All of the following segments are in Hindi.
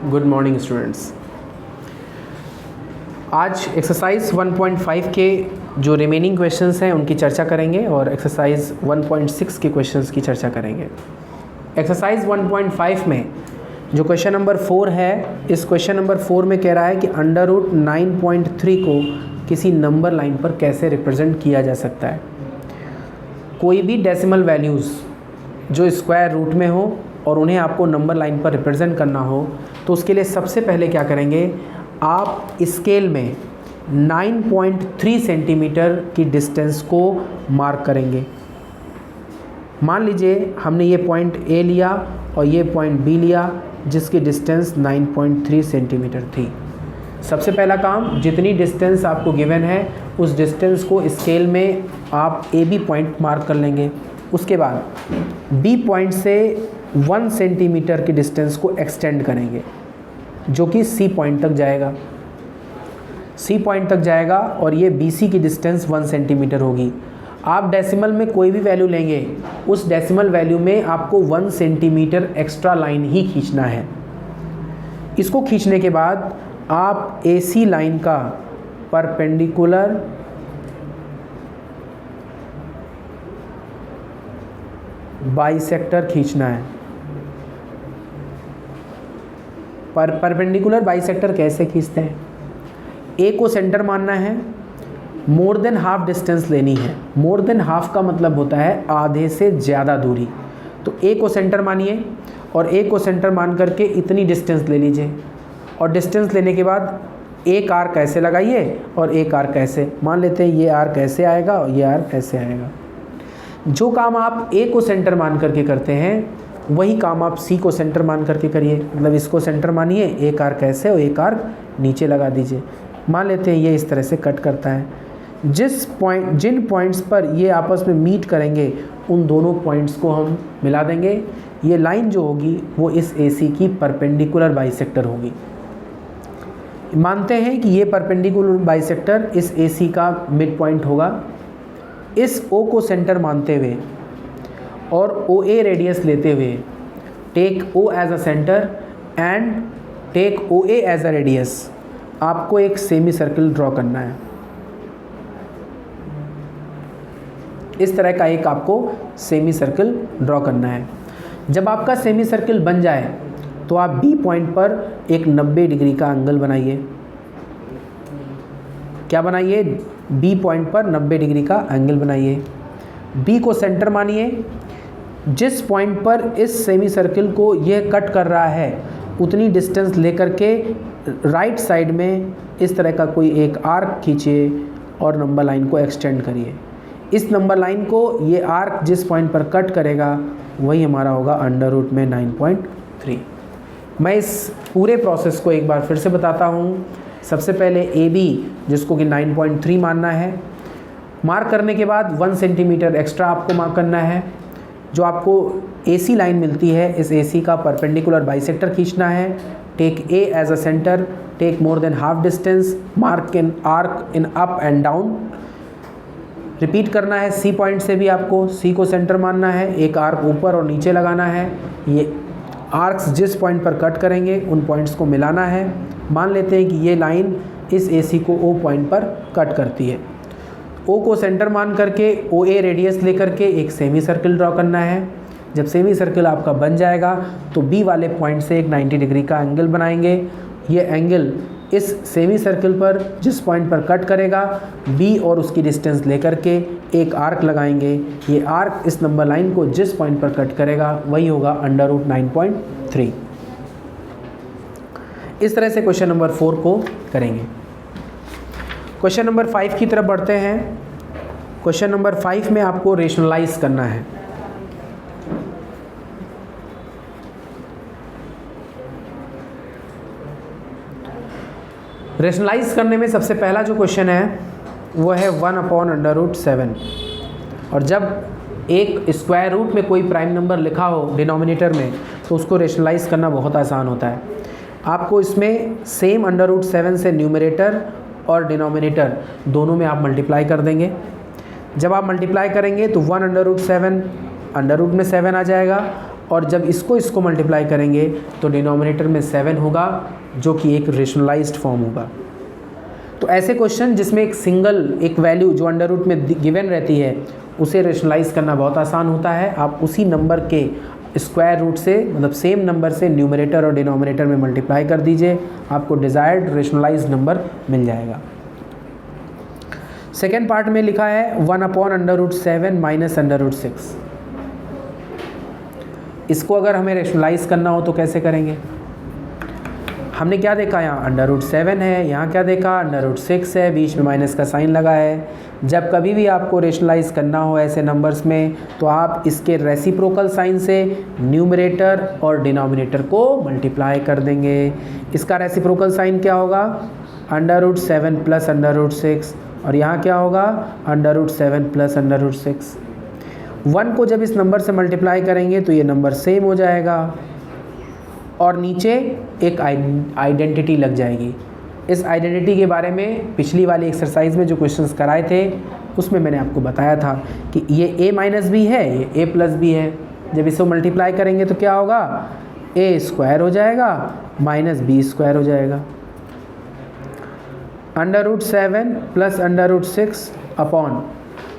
Good morning students. आज एक्सरसाइज 1.5 के जो रिमेनिंग क्वेश्चंस हैं उनकी चर्चा करेंगे और एक्सरसाइज 1.6 के क्वेश्चंस की चर्चा करेंगे। एक्सरसाइज 1.5 में जो क्वेश्चन नंबर 4 है, इस क्वेश्चन नंबर 4 में कह रहा है कि अंडर रूट 9.3 को किसी नंबर लाइन पर कैसे रिप्रेजेंट किया जा सकता है। कोई भी डेसिमल वैल्यूज़ जो स्क्वायर रूट में हो और उन्हें आपको नंबर लाइन पर रिप्रेजेंट करना हो तो उसके लिए सबसे पहले क्या करेंगे, आप स्केल में 9.3 सेंटीमीटर की डिस्टेंस को मार्क करेंगे। मान लीजिए हमने ये पॉइंट ए लिया और ये पॉइंट बी लिया जिसकी डिस्टेंस 9.3 सेंटीमीटर थी। सबसे पहला काम, जितनी डिस्टेंस आपको गिवन है उस डिस्टेंस को स्केल में आप ए बी पॉइंट मार्क कर लेंगे। उसके बाद बी पॉइंट से 1 सेंटीमीटर की डिस्टेंस को एक्सटेंड करेंगे जो कि सी पॉइंट तक जाएगा। सी पॉइंट तक जाएगा और ये बी सी की डिस्टेंस 1 सेंटीमीटर होगी। आप डेसिमल में कोई भी वैल्यू लेंगे, उस डेसिमल वैल्यू में आपको 1 सेंटीमीटर एक्स्ट्रा लाइन ही खींचना है। इसको खींचने के बाद आप ए सी लाइन का परपेंडिकुलर बाइसेक्टर खींचना है। परपेंडिकुलर बाइसेक्टर कैसे खींचते हैं, ए को सेंटर मानना है, मोर देन हाफ डिस्टेंस लेनी है। मोर देन हाफ का मतलब होता है आधे से ज़्यादा दूरी। तो ए को सेंटर मानिए और ए को सेंटर मान करके इतनी डिस्टेंस ले लीजिए और डिस्टेंस लेने के बाद एक आर्क ऐसे लगाइए और एक आर्क ऐसे। मान लेते हैं ये आर्क ऐसे आएगा और ये आर्क ऐसे आएगा। जो काम आप ए को सेंटर मान करके करते हैं वही काम आप सी को सेंटर मान करके करिए। मतलब इसको सेंटर मानिए, एक आर्क ऐसे और एक आर्क नीचे लगा दीजिए। मान लेते हैं ये इस तरह से कट करता है। जिन पॉइंट्स पर ये आपस में मीट करेंगे उन दोनों पॉइंट्स को हम मिला देंगे। ये लाइन जो होगी वो इस ए सी की परपेंडिकुलर बाइसेक्टर होगी। मानते हैं कि ये परपेंडिकुलर बाइसेक्टर इस ए सी का मिड पॉइंट होगा। इस ओ को सेंटर मानते हुए और ओ ए रेडियस लेते हुए take O as a centre and take O A as a radius, आपको एक सेमी सर्कल ड्रॉ करना है। इस तरह का एक आपको सेमी सर्कल ड्रॉ करना है। जब आपका सेमी सर्कल बन जाए तो आप बी पॉइंट पर एक 90 डिग्री का एंगल बनाइए। क्या बनाइए, बी पॉइंट पर 90 डिग्री का एंगल बनाइए। बी को सेंटर मानिए। जिस पॉइंट पर इस सेमी सर्कल को यह कट कर रहा है उतनी डिस्टेंस लेकर के राइट साइड में इस तरह का कोई एक आर्क खींचिए और नंबर लाइन को एक्सटेंड करिए। इस नंबर लाइन को ये आर्क जिस पॉइंट पर कट करेगा वही हमारा होगा अंडर रूट में 9.3। मैं इस पूरे प्रोसेस को एक बार फिर से बताता हूँ। सबसे पहले ए बी जिसको कि 9.3 मानना है, मार्क करने के बाद 1 सेंटीमीटर एक्स्ट्रा आपको मार्क करना है। जो आपको ए सी लाइन मिलती है इस ए सी का परपेंडिकुलर बाइसेक्टर खींचना है। Take A as a centre, take more than half distance, mark in arc in up and down. Repeat करना है सी पॉइंट से भी आपको सी को सेंटर मानना है, एक आर्क ऊपर और नीचे लगाना है। ये आर्क्स जिस पॉइंट पर कट करेंगे उन पॉइंट्स को मिलाना है। मान लेते हैं कि ये लाइन इस ए सी को ओ पॉइंट पर कट करती है। ओ को सेंटर मान करके ओ ए रेडियस लेकर के एक सेमी सर्कल ड्रॉ करना है। जब सेमी सर्कल आपका बन जाएगा तो बी वाले पॉइंट से एक 90 डिग्री का एंगल बनाएंगे। ये एंगल इस सेमी सर्कल पर जिस पॉइंट पर कट करेगा बी और उसकी डिस्टेंस लेकर के एक आर्क लगाएंगे। ये आर्क इस नंबर लाइन को जिस पॉइंट पर कट करेगा वही होगा अंडर रूट 9.3। इस तरह से क्वेश्चन नंबर 4 को करेंगे। क्वेश्चन नंबर 5 की तरफ बढ़ते हैं। क्वेश्चन नंबर 5 में आपको रेशनलाइज करना है। रेशनलाइज करने में सबसे पहला जो क्वेश्चन है वो है 1/√7। और जब एक स्क्वायर रूट में कोई प्राइम नंबर लिखा हो डिनोमिनेटर में तो उसको रेशनलाइज करना बहुत आसान होता है। आपको इसमें सेम √7 से न्यूमरेटर और डिनोमिनेटर दोनों में आप मल्टीप्लाई कर देंगे। जब आप मल्टीप्लाई करेंगे तो 1/√7 अंडर रूट में 7 आ जाएगा और जब इसको मल्टीप्लाई करेंगे तो डिनोमिनेटर में 7 होगा, जो कि एक रेशनलाइज्ड फॉर्म होगा। तो ऐसे क्वेश्चन जिसमें एक वैल्यू जो अंडर रूट में गिवन रहती है उसे रेशनलाइज करना बहुत आसान होता है। आप उसी नंबर के स्क्वायर रूट से, मतलब सेम नंबर से न्यूमरेटर और डिनोमिनेटर में मल्टीप्लाई कर दीजिए, आपको डिज़ायर्ड रेशनलाइज्ड नंबर मिल जाएगा। सेकेंड पार्ट में लिखा है 1/√7 माइनस √6। इसको अगर हमें रेशनलाइज करना हो तो कैसे करेंगे? हमने क्या देखा, यहाँ √7 है, यहाँ क्या देखा, √6 है, बीच में माइनस का साइन लगा है। जब कभी भी आपको रेशनलाइज करना हो ऐसे नंबर्स में तो आप इसके रेसिप्रोकल साइन से न्यूमरेटर और डिनोमिनेटर को मल्टीप्लाई कर देंगे। इसका रेसिप्रोकल साइन क्या होगा, √7 प्लस √6, और यहाँ क्या होगा, √7 प्लस √6। 1 को जब इस नंबर से मल्टीप्लाई करेंगे तो ये नंबर सेम हो जाएगा और नीचे एक आइडेंटिटी लग जाएगी। इस आइडेंटिटी के बारे में पिछली वाली एक्सरसाइज में जो क्वेश्चंस कराए थे उसमें मैंने आपको बताया था कि ये a माइनस बी है, ये a प्लस बी है। जब इसको मल्टीप्लाई करेंगे तो क्या होगा, a स्क्वायर हो जाएगा माइनस b स्क्वायर हो जाएगा। √7 प्लस √6 अपॉन,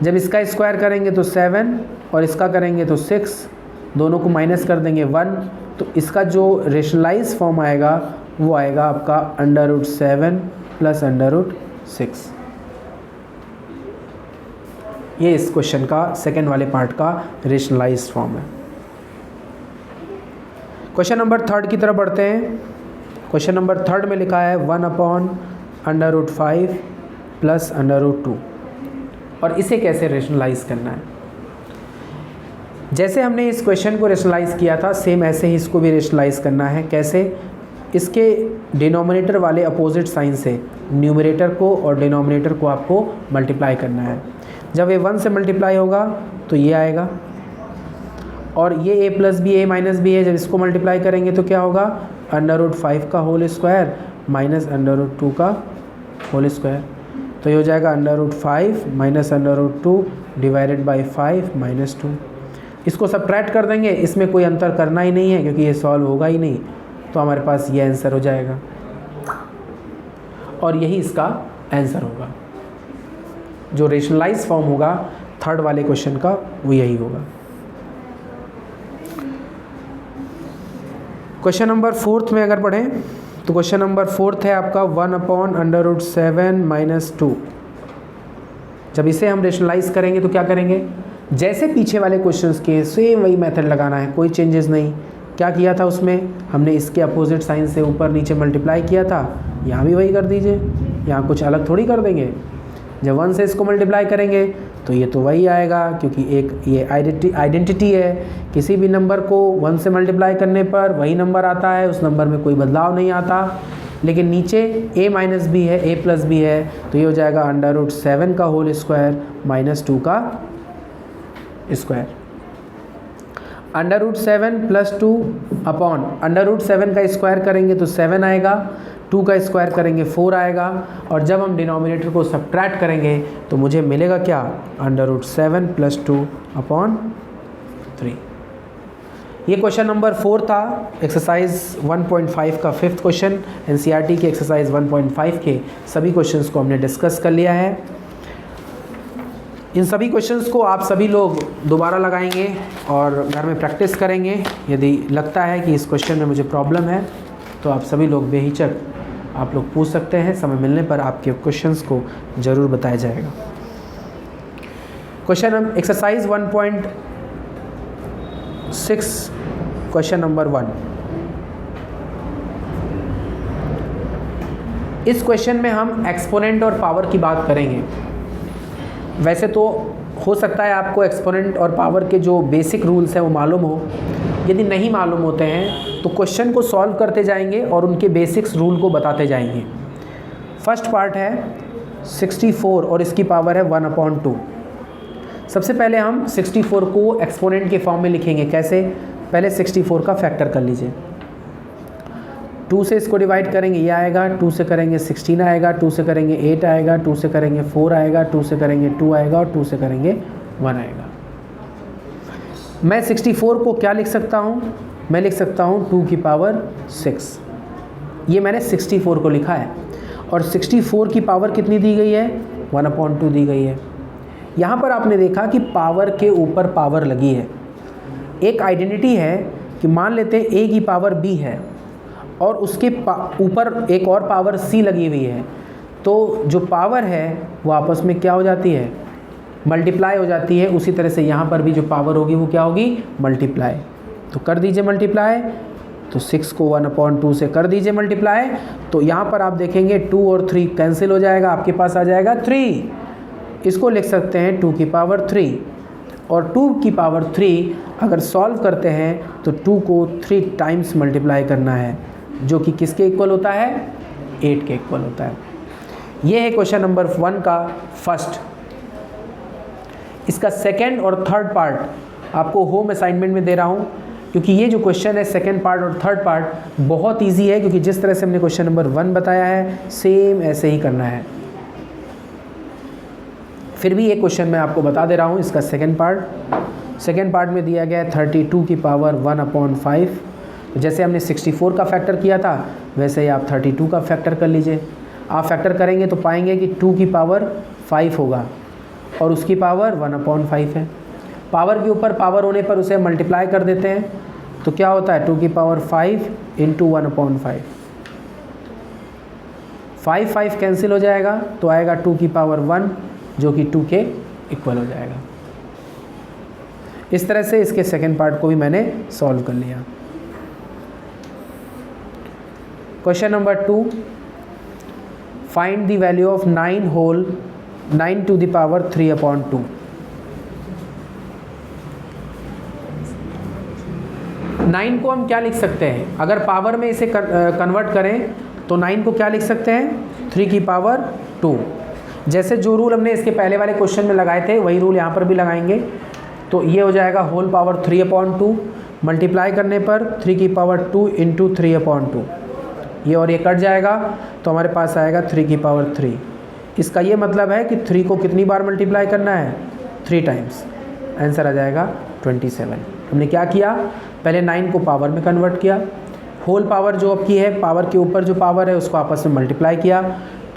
जब इसका स्क्वायर करेंगे तो 7 और इसका करेंगे तो 6, दोनों को माइनस कर देंगे 1, तो इसका जो रेशनलाइज फॉर्म आएगा वो आएगा आपका √7 प्लस √6। ये इस क्वेश्चन का सेकेंड वाले पार्ट का रेशनलाइज फॉर्म है। क्वेश्चन नंबर 3 की तरफ बढ़ते हैं। क्वेश्चन नंबर 3 में लिखा है 1/√5 प्लस √2, और इसे कैसे रेशनलाइज करना है। जैसे हमने इस क्वेश्चन को रेशनलाइज किया था सेम ऐसे ही इसको भी रेशनलाइज करना है। कैसे, इसके डिनोमिनेटर वाले अपोजिट साइन से न्यूमरेटर को और डिनोमिनेटर को आपको मल्टीप्लाई करना है। जब ये 1 से मल्टीप्लाई होगा तो ये आएगा, और ये a plus B a minus B है, जब इसको मल्टीप्लाई करेंगे तो क्या होगा, √5 का होल स्क्वायर माइनस √2 का होल स्क्वायर, तो ये हो जाएगा √5 माइनस √2 डिवाइडेड बाई 5 माइनस 2। इसको सब्ट्रैक्ट कर देंगे, इसमें कोई अंतर करना ही नहीं है क्योंकि ये सॉल्व होगा ही नहीं, तो हमारे पास ये आंसर हो जाएगा और यही इसका आंसर होगा। जो रेशनलाइज फॉर्म होगा थर्ड वाले क्वेश्चन का वो यही होगा। क्वेश्चन नंबर 4 में अगर पढ़ें तो क्वेश्चन नंबर 4 है आपका 1/√7 माइनस 2। जब इसे हम रेशनलाइज करेंगे तो क्या करेंगे, जैसे पीछे वाले क्वेश्चंस के सेम वही मेथड लगाना है, कोई चेंजेस नहीं। क्या किया था उसमें, हमने इसके अपोजिट साइन से ऊपर नीचे मल्टीप्लाई किया था, यहाँ भी वही कर दीजिए, यहाँ कुछ अलग थोड़ी कर देंगे। जब 1 से इसको मल्टीप्लाई करेंगे तो ये तो वही आएगा, क्योंकि एक ये आइडेंटिटी है, किसी भी नंबर को 1 से मल्टीप्लाई करने पर वही नंबर आता है, उस नंबर में कोई बदलाव नहीं आता। लेकिन नीचे a माइनस बी है, a प्लस बी है, तो ये हो जाएगा √7 का होल स्क्वायर माइनस 2 का स्क्वायर। √7 प्लस 2 अपॉन √7 का स्क्वायर करेंगे तो 7 आएगा, 2 का स्क्वायर करेंगे 4 आएगा, और जब हम डिनोमिनेटर को सब्ट्रैक्ट करेंगे तो मुझे मिलेगा क्या, √7 प्लस 2 अपॉन 3। ये क्वेश्चन नंबर 4 था, एक्सरसाइज 1.5 का 5th क्वेश्चन। एनसीईआरटी की एक्सरसाइज 1.5 के सभी क्वेश्चंस को हमने डिस्कस कर लिया है। इन सभी क्वेश्चंस को आप सभी लोग दोबारा लगाएंगे और घर में प्रैक्टिस करेंगे। यदि लगता है कि इस क्वेश्चन में मुझे प्रॉब्लम है तो आप सभी लोग बेहिचक आप लोग पूछ सकते हैं, समय मिलने पर आपके क्वेश्चंस को ज़रूर बताया जाएगा। Question exercise 1.6 question number 1। इस क्वेश्चन में हम एक्सपोनेंट और पावर की बात करेंगे। वैसे तो हो सकता है आपको एक्सपोनेंट और पावर के जो बेसिक रूल्स हैं वो मालूम हो, यदि नहीं मालूम होते हैं तो क्वेश्चन को सॉल्व करते जाएंगे और उनके बेसिक्स रूल को बताते जाएंगे। फर्स्ट पार्ट है 64 और इसकी पावर है 1/2। सबसे पहले हम 64 को एक्सपोनेंट के फॉर्म में लिखेंगे। कैसे, पहले 64 का फैक्टर कर लीजिए, 2 से इसको डिवाइड करेंगे, ये आएगा, 2 से करेंगे 16 आएगा, 2 से करेंगे 8 आएगा, 2 से करेंगे 4 आएगा, 2 से करेंगे 2 आएगा और 2 से करेंगे 1 आएगा। मैं 64 को क्या लिख सकता हूँ, मैं लिख सकता हूँ 2 की पावर 6। ये मैंने 64 को लिखा है, और 64 की पावर कितनी दी गई है, 1/2 दी गई है। यहाँ पर आपने देखा कि पावर के ऊपर पावर लगी है। एक आइडेंटिटी है कि मान लेते हैं a की पावर b है और उसके ऊपर एक और पावर c लगी हुई है, तो जो पावर है वो आपस में क्या हो जाती है, मल्टीप्लाई हो जाती है। उसी तरह से यहाँ पर भी जो पावर होगी वो क्या होगी, मल्टीप्लाई। तो कर दीजिए मल्टीप्लाई, तो 6 को 1/2 से कर दीजिए मल्टीप्लाई। तो यहाँ पर आप देखेंगे 2 और 3 कैंसिल हो जाएगा, आपके पास आ जाएगा 3। इसको लिख सकते हैं 2 की पावर 3। और 2 की पावर 3 अगर सॉल्व करते हैं तो 2 को 3 टाइम्स मल्टीप्लाई करना है, जो कि किसके इक्वल होता है, 8 के इक्वल होता है। ये है क्वेश्चन नंबर 1 का फर्स्ट। इसका सेकंड और थर्ड पार्ट आपको होम असाइनमेंट में दे रहा हूँ, क्योंकि ये जो क्वेश्चन है सेकंड पार्ट और थर्ड पार्ट बहुत इजी है, क्योंकि जिस तरह से हमने क्वेश्चन नंबर 1 बताया है सेम ऐसे ही करना है। फिर भी एक क्वेश्चन मैं आपको बता दे रहा हूँ, इसका सेकंड पार्ट में दिया गया है 32 की पावर 1/5। तो जैसे हमने 64 का फैक्टर किया था वैसे ही आप 32 का फैक्टर कर लीजिए। आप फैक्टर करेंगे तो पाएंगे कि 2 की पावर 5 होगा और उसकी पावर 1/5 है। पावर के ऊपर पावर होने पर उसे मल्टीप्लाई कर देते हैं, तो क्या होता है 2 की पावर 5 इंटू 1/5। 5 कैंसिल हो जाएगा तो आएगा 2 की पावर 1, जो कि 2 के इक्वल हो जाएगा। इस तरह से इसके सेकंड पार्ट को भी मैंने सॉल्व कर लिया। Question number 2, find the value of 9 to the power 3/2। 9 को हम क्या लिख सकते हैं, अगर पावर में इसे कन्वर्ट करें तो 9 को क्या लिख सकते हैं, 3 की पावर 2। जैसे जो रूल हमने इसके पहले वाले क्वेश्चन में लगाए थे वही रूल यहाँ पर भी लगाएंगे। तो ये हो जाएगा होल पावर 3/2, मल्टीप्लाई करने पर 3 की पावर 2 इंटू 3/2। ये और ये कट जाएगा तो हमारे पास आएगा 3 की पावर 3। इसका ये मतलब है कि 3 को कितनी बार मल्टीप्लाई करना है, 3 टाइम्स। आंसर आ जाएगा 27। हमने क्या किया, पहले 9 को पावर में कन्वर्ट किया, होल पावर जो आपकी है, पावर के ऊपर जो पावर है उसको आपस में मल्टीप्लाई किया।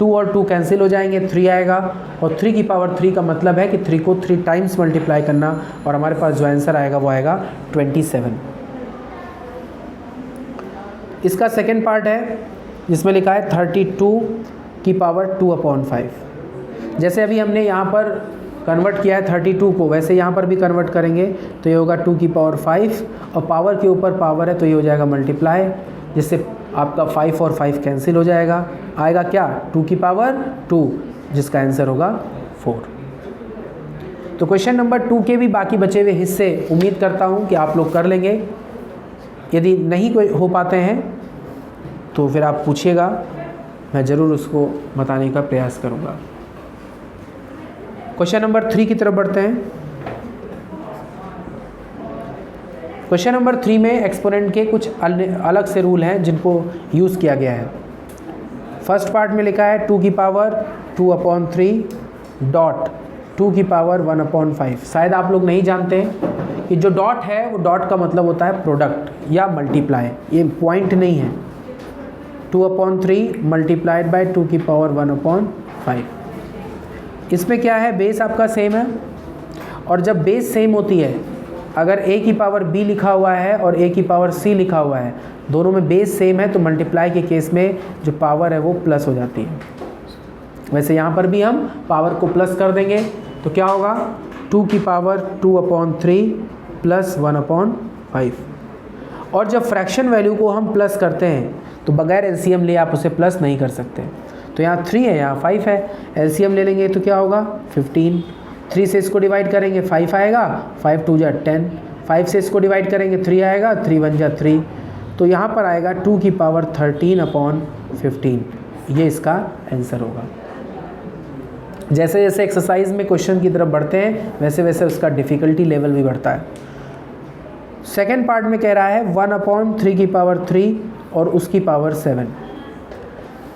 2 और 2 कैंसिल हो जाएंगे, 3 आएगा, और 3 की पावर 3 का मतलब है कि 3 को 3 टाइम्स मल्टीप्लाई करना, और हमारे पास जो आंसर आएगा वो आएगा 27। इसका सेकेंड पार्ट है जिसमें लिखा है 32 की पावर 2/5। जैसे अभी हमने यहाँ पर कन्वर्ट किया है 32 को, वैसे यहाँ पर भी कन्वर्ट करेंगे तो ये होगा 2 की पावर 5, और पावर के ऊपर पावर है तो ये हो जाएगा मल्टीप्लाई, जिससे आपका 5 और 5 कैंसिल हो जाएगा। आएगा क्या, 2 की पावर 2, जिसका आंसर होगा 4। तो क्वेश्चन नंबर 2 के भी बाकी बचे हुए हिस्से उम्मीद करता हूँ कि आप लोग कर लेंगे। यदि नहीं कोई हो पाते हैं तो फिर आप पूछिएगा, मैं ज़रूर उसको बताने का प्रयास करूँगा। क्वेश्चन नंबर 3 की तरफ बढ़ते हैं। क्वेश्चन नंबर 3 में एक्सपोनेंट के कुछ अलग से रूल हैं जिनको यूज़ किया गया है। फर्स्ट पार्ट में लिखा है 2 की पावर 2/3 डॉट 2 की पावर 1/5। शायद आप लोग नहीं जानते कि जो डॉट है वो डॉट का मतलब होता है प्रोडक्ट या मल्टीप्लाई, ये पॉइंट नहीं है। 2/3 मल्टीप्लाइड बाय 2 की पावर 1/5। इसमें क्या है, बेस आपका सेम है, और जब बेस सेम होती है, अगर a की पावर b लिखा हुआ है और a की पावर c लिखा हुआ है, दोनों में बेस सेम है, तो मल्टीप्लाई के केस में जो पावर है वो प्लस हो जाती है। वैसे यहाँ पर भी हम पावर को प्लस कर देंगे तो क्या होगा, 2 की पावर 2/3 प्लस 1/5। और जब फ्रैक्शन वैल्यू को हम प्लस करते हैं तो बगैर एलसीएम लिए आप उसे प्लस नहीं कर सकते। तो यहाँ 3 है, यहाँ 5 है, एलसीएम ले लेंगे तो क्या होगा 15। 3 से इसको डिवाइड करेंगे 5 आएगा, 5 2 जा 10। 5 से इसको डिवाइड करेंगे 3 आएगा, 3 1 जा 3। तो यहाँ पर आएगा 2 की पावर 13/15। ये इसका आंसर होगा। जैसे जैसे एक्सरसाइज में क्वेश्चन की तरफ बढ़ते हैं वैसे वैसे उसका डिफ़िकल्टी लेवल भी बढ़ता है। सेकेंड पार्ट में कह रहा है 1/3 की पावर 3 और उसकी पावर 7।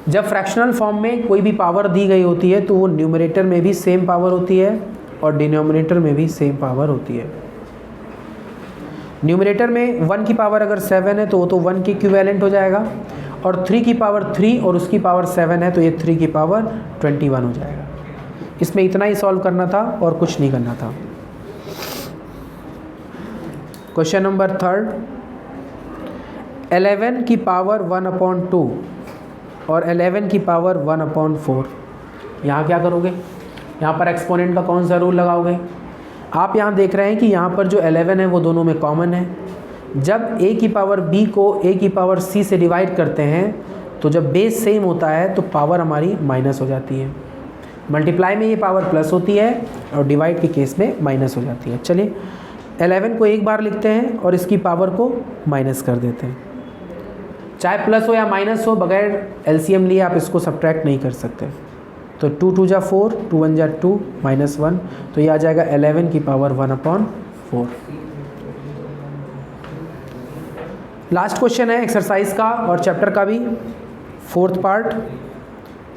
जब फ्रैक्शनल फॉर्म में कोई भी पावर दी गई होती है तो वो न्यूमरेटर में भी सेम पावर होती है और डिनोमिनेटर में भी सेम पावर होती है। न्यूमरेटर में 1 की पावर अगर 7 है तो वो तो 1 के इक्विवेलेंट हो जाएगा, और 3 की पावर 3 और उसकी पावर 7 है तो ये 3 की पावर 21 हो जाएगा। इसमें इतना ही सॉल्व करना था और कुछ नहीं करना था। क्वेश्चन नंबर 3, 11 की पावर 1/2 और 11 की पावर 1/4, यहाँ क्या करोगे? यहाँ पर एक्सपोनेंट का कौन सा रूल लगाओगे? आप यहाँ देख रहे हैं कि यहाँ पर जो 11 है वो दोनों में कॉमन है। जब a की पावर b को a की पावर c से डिवाइड करते हैं तो जब बेस सेम होता है तो पावर हमारी माइनस हो जाती है। मल्टीप्लाई में ये पावर प्लस होती है और डिवाइड के केस में माइनस हो जाती है। चलिए 11 को एक बार लिखते हैं और इसकी पावर को माइनस कर देते हैं। चाहे प्लस हो या माइनस हो, बगैर एलसीएम लिए आप इसको सब्ट्रैक्ट नहीं कर सकते। तो 2 2 जा 4, 2 1 जा 2, -1, तो ये आ जाएगा 11 की पावर 1/4। लास्ट क्वेश्चन है एक्सरसाइज का और चैप्टर का भी, 4th पार्ट,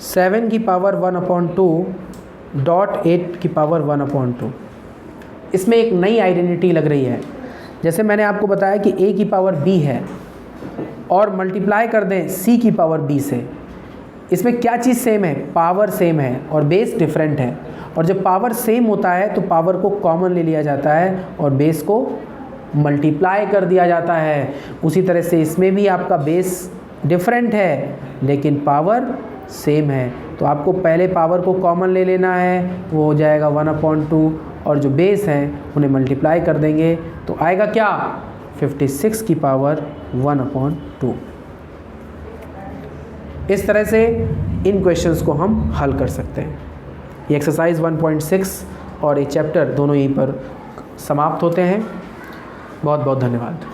7 की पावर 1/2 डॉट 8 की पावर 1/2। इसमें एक नई आइडेंटिटी लग रही है। जैसे मैंने आपको बताया कि a की पावर b है और मल्टीप्लाई कर दें c की पावर b से, इसमें क्या चीज़ सेम है? पावर सेम है और बेस डिफरेंट है। और जब पावर सेम होता है तो पावर को कॉमन ले लिया जाता है और बेस को मल्टीप्लाई कर दिया जाता है। उसी तरह से इसमें भी आपका बेस डिफरेंट है लेकिन पावर सेम है, तो आपको पहले पावर को कॉमन ले लेना है, वो हो जाएगा 1/2 और जो बेस हैं उन्हें मल्टीप्लाई कर देंगे तो आएगा क्या? 56 की पावर 1/2। इस तरह से इन क्वेश्चंस को हम हल कर सकते हैं। ये एक्सरसाइज 1.6 और ये चैप्टर दोनों यहीं पर समाप्त होते हैं। बहुत बहुत धन्यवाद।